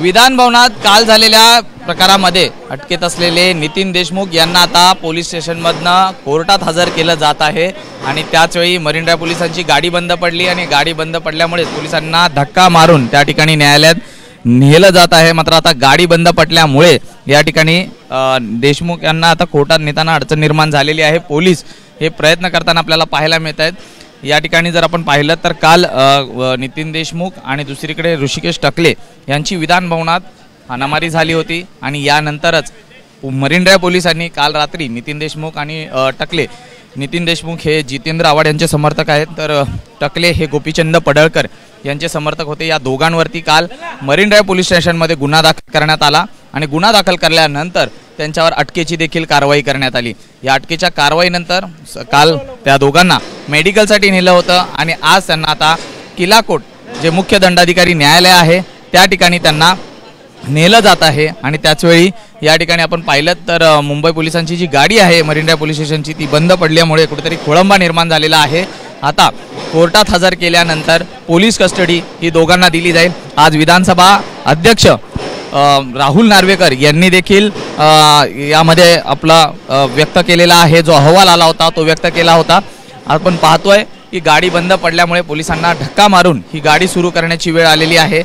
विधान भवनात काल झालेल्या प्रकारामध्ये अटकेत असलेले नितीन देशमुख यांना आता पोलीस स्टेशनमधनं कोर्टात हजर केलं जात आहे आणि त्याचवेळी मरीन ड्राइव्ह पोलिसांची गाडी बंद पडली आणि गाडी बंद पडल्यामुळे पोलिसांना धक्का मारून त्या ठिकाणी न्यायालयात नेलं जात आहे। मात्र आता गाडी बंद पडल्यामुळे या ठिकाणी देशमुख यांना आता कोर्टात नेताना अडचण निर्माण झालेली आहे। पोलीस हे प्रयत्न करताना आपल्याला पाहायला मिळत आहेत। या ठिकाणी जर आपण पाहिलं तर काल नितीन देशमुख आणि दुसरीकडे ऋषिकेश टकले यांची विधान भवनात हाणामारी झाली होती आणि यानंतरच मरीन ड्राइव्ह पोलिसांनी काल रात्री नितीन देशमुख आणि टकले, नितीन देशमुख हे जितेंद्र आव्हाड यांचे समर्थक आहेत तर टकले हे गोपीचंद पडळकर यांचे समर्थक होते। या दोघांवरती काल मरीन ड्राइव्ह पोलीस स्टेशनमध्ये गुन्हा दाखल करण्यात आला आणि गुन्हा दाखल केल्यानंतर त्यांच्यावर अटकेची देखील कारवाई करण्यात आली। या अटकेच्या कारवाईनंतर काल त्या दोघांना मेडिकलसाठी नेलं होतं आणि आज त्यांना आता किलाकोट जे मुख्य दंडाधिकारी न्यायालय आहे त्या ठिकाणी त्यांना नेलं जात आहे। आणि त्याचवेळी या ठिकाणी आपण पाहिलं तर मुंबई पोलिसांची जी गाडी आहे मरीन ड्राइव्ह पोलीस स्टेशनची ती बंद पडल्यामुळे कुठेतरी खोळंबा निर्माण झालेला आहे। आता कोर्टात हजर केल्यानंतर पोलीस कस्टडी ही दोघांना दिली जाईल। आज विधानसभा अध्यक्ष राहुल नार्वेकर यांनी देखील यामध्ये आपला व्यक्त केलेला आहे, जो अहवाल आला होता तो व्यक्त केला होता। आपण पाहतोय की गाडी बंद पडल्यामुळे पोलिसांना धक्का मारून ही गाडी सुरू करण्याची वेळ आलेली आहे।